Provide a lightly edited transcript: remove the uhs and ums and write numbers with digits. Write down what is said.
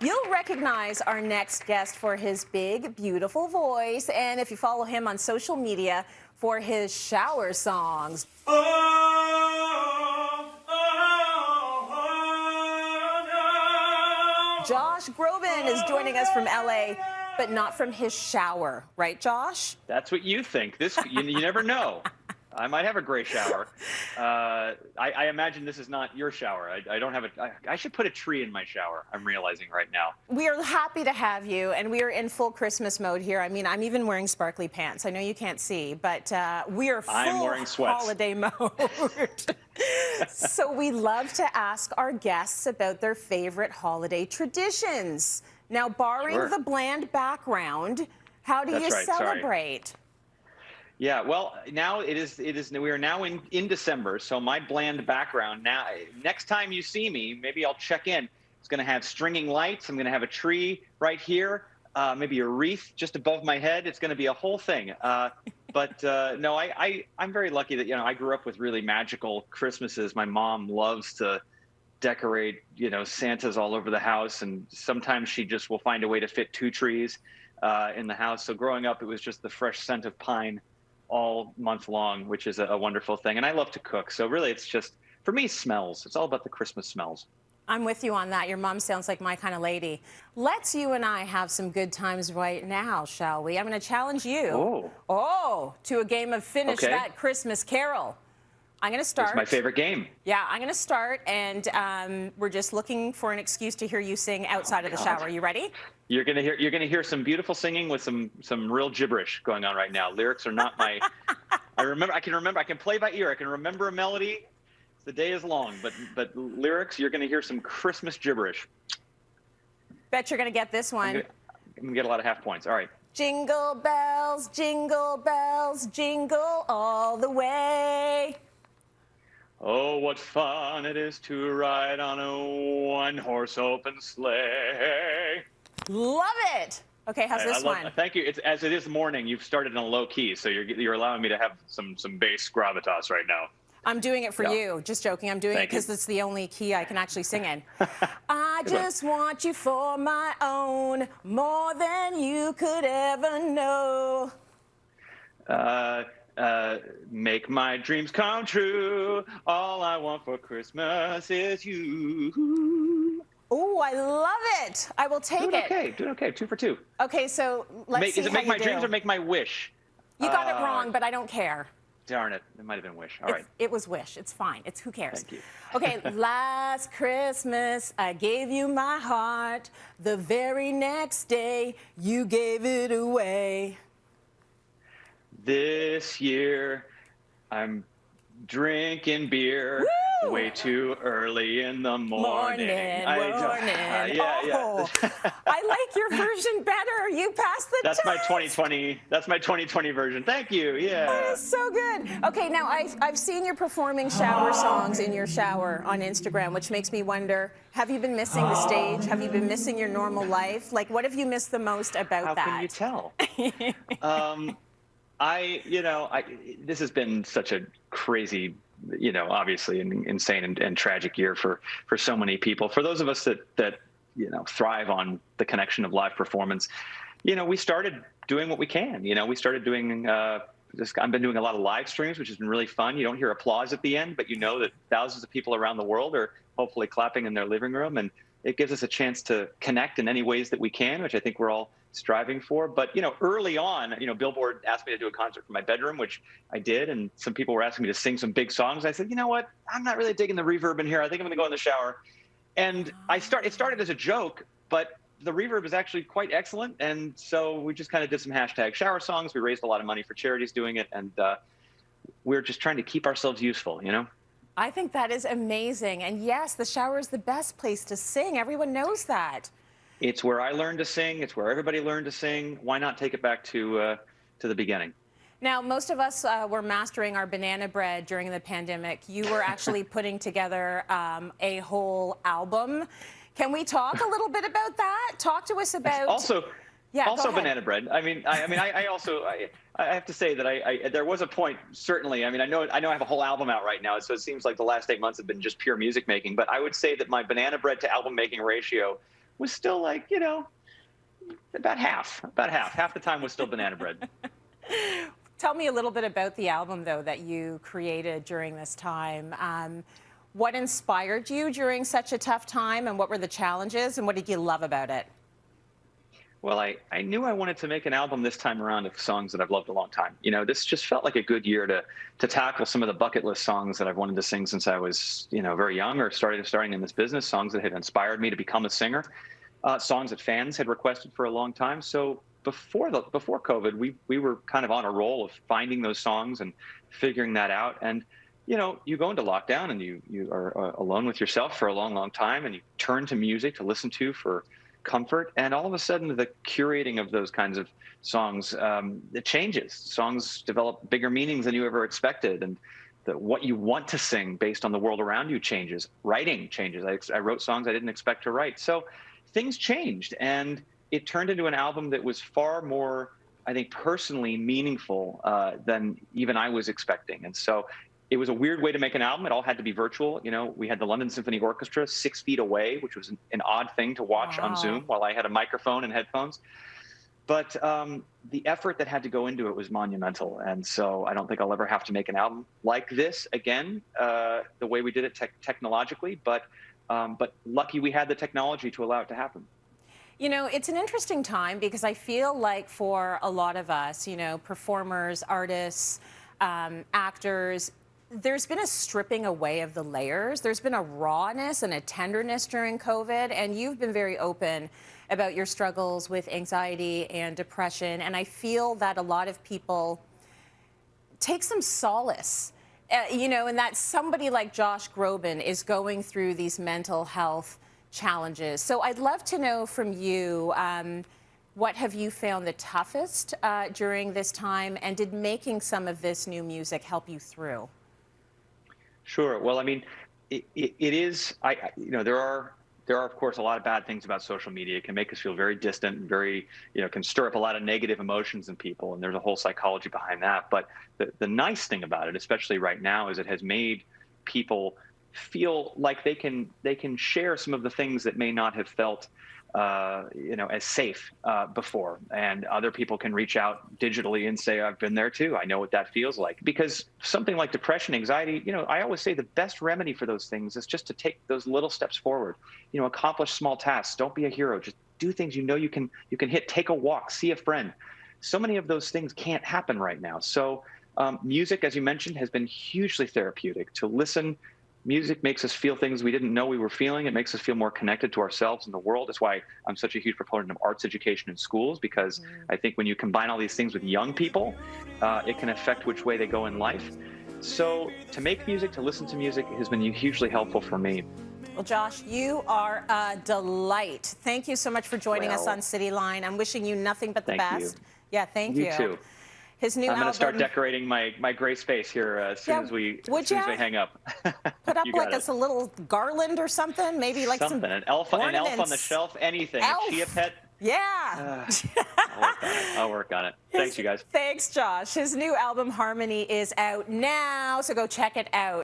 You'll recognize our next guest for his big, beautiful voice, and if you follow him on social media, for his shower songs. Oh, no. Josh Groban is joining us from LA, but not from his shower, right, Josh? That's what you think. You never know. I might have a gray shower. I imagine this is not your shower. I don't have I should put a tree in my shower, I'm realizing right now. We are happy to have you, and we are in full Christmas mode here. I mean, I'm even wearing sparkly pants. I know you can't see, but we are I'm full wearing sweats. holiday mode. So we love to ask our guests about their favorite holiday traditions. Now, barring the bland background, how do you celebrate? Yeah, well, now we are now in December, so my bland background now, next time you see me, maybe I'll check in. It's going to have stringing lights. I'm going to have a tree right here, maybe a wreath just above my head. It's going to be a whole thing. No, I'm very lucky that, I grew up with really magical Christmases. My mom loves to decorate, Santas all over the house, and sometimes she just will find a way to fit 2 trees in the house. So growing up, it was just the fresh scent of pine all month long, which is a wonderful thing. And I love to cook. So really, it's just, for me, smells. It's all about the Christmas smells. I'm with you on that. Your mom sounds like my kind of lady. Let's you and I have some good times right now, shall we? I'm going to challenge you to a game of Finish That Christmas Carol. I'm going to start. It's my favorite game. Yeah, I'm going to start, and we're just looking for an excuse to hear you sing outside of the shower. Are you ready? You're gonna hear some beautiful singing with some real gibberish going on right now. Lyrics are not my. I can play by ear. I can remember a melody. The day is long, but lyrics, you're gonna hear some Christmas gibberish. Bet you're gonna get this one. I'm gonna get a lot of half points. All right. Jingle bells, jingle jingle all the way. Oh, what fun it is to ride on a one-horse open sleigh. Love it. Okay, how's this one? Thank you. As it is morning, you've started in a low key, so you're allowing me to have some bass gravitas right now. I'm doing it for you. Just joking. I'm doing it because it's the only key I can actually sing in. I just want you for my own, more than you could ever know. Make my dreams come true. All I want for Christmas is you. Oh, I love it. I will take it. Doing okay. 2 for 2. Okay, so let's see Is it make my dreams or make my wish? You got it wrong, but I don't care. Darn it. It might have been wish. All right. It was wish. It's fine. It's who cares. Thank you. Okay, last Christmas, I gave you my heart. The very next day, you gave it away. This year, I'm drinking beer. Woo! Way too early in the morning. Yeah. Oh. I like your version better. You passed the That's test. That's my 2020 version. Thank you. Yeah. That is so good. Okay, now I've seen you performing shower songs in your shower on Instagram, which makes me wonder, have you been missing the stage? Have you been missing your normal life? Like, what have you missed the most about that? How can you tell? This has been such a crazy, obviously an insane and tragic year for so many people. For those of us that thrive on the connection of live performance, we started doing what we can. We started doing I've been doing a lot of live streams, which has been really fun. You don't hear applause at the end, but that thousands of people around the world are hopefully clapping in their living room, and it gives us a chance to connect in any ways that we can, which I think we're all striving for. But, early on, Billboard asked me to do a concert from my bedroom, which I did. And some people were asking me to sing some big songs. I said, you know what? I'm not really digging the reverb in here. I think I'm going to go in the shower. And it started as a joke, but the reverb is actually quite excellent. And so we just kind of did some hashtag shower songs. We raised a lot of money for charities doing it. And we're just trying to keep ourselves useful, I think that is amazing. And yes, the shower is the best place to sing. Everyone knows that. It's where I learned to sing. It's where everybody learned to sing. Why not take it back to the beginning? Now, most of us were mastering our banana bread during the pandemic. You were actually putting together a whole album. Can we talk a little bit about that? Talk to us about... Also banana bread. I have to say that there was a point, certainly. I know I have a whole album out right now, so it seems like the last 8 months have been just pure music making. But I would say that my banana bread to album making ratio was still like, about half. Half the time was still banana bread. Tell me a little bit about the album, though, that you created during this time. What inspired you during such a tough time, and what were the challenges, and what did you love about it? Well, I knew I wanted to make an album this time around of songs that I've loved a long time. This just felt like a good year to tackle some of the bucket list songs that I've wanted to sing since I was, very young, or starting in this business, songs that had inspired me to become a singer, songs that fans had requested for a long time. So before COVID, we were kind of on a roll of finding those songs and figuring that out. And you go into lockdown and you are alone with yourself for a long, long time, and you turn to music to listen to for comfort. And all of a sudden, the curating of those kinds of songs, it changes. Songs develop bigger meanings than you ever expected. And what you want to sing based on the world around you changes. Writing changes. I wrote songs I didn't expect to write. So things changed. And it turned into an album that was far more, I think, personally meaningful than even I was expecting. And so it was a weird way to make an album. It all had to be virtual. We had the London Symphony Orchestra 6 feet away, which was an odd thing to watch on Zoom while I had a microphone and headphones. But the effort that had to go into it was monumental. And so I don't think I'll ever have to make an album like this again, the way we did it technologically. But lucky we had the technology to allow it to happen. It's an interesting time because I feel like for a lot of us, performers, artists, actors, there's been a stripping away of the layers. There's been a rawness and a tenderness during COVID, and you've been very open about your struggles with anxiety and depression. And I feel that a lot of people take some solace, and that somebody like Josh Groban is going through these mental health challenges. So I'd love to know from you, what have you found the toughest during this time, and did making some of this new music help you through? Sure. Well, I mean, it is. There are of course a lot of bad things about social media. It can make us feel very distant, and very, can stir up a lot of negative emotions in people, and there's a whole psychology behind that. But the nice thing about it, especially right now, is it has made people feel like they can share some of the things that may not have felt as safe before, and other people can reach out digitally and say, I've been there too. I know what that feels like. Because something like depression, anxiety, I always say the best remedy for those things is just to take those little steps forward. Accomplish small tasks. Don't be a hero. Just do things you can hit. Take a walk. See a friend. So many of those things can't happen right now. So music, as you mentioned, has been hugely therapeutic. To listen. Music makes us feel things we didn't know we were feeling. It makes us feel more connected to ourselves and the world. That's why I'm such a huge proponent of arts education in schools, because I think when you combine all these things with young people, it can affect which way they go in life. So to make music, to listen to music has been hugely helpful for me. Well, Josh, you are a delight. Thank you so much for joining us on Cityline. I'm wishing you nothing but the best. You. Yeah, thank you. You too. His new album. I'm going to start decorating my gray space here as soon as we hang up. Put up like a little garland or something, maybe like something. An elf on the shelf, anything. Elf. A chia pet. Yeah. I'll work on it. Thanks, you guys. Thanks, Josh. His new album, Harmony, is out now, so go check it out.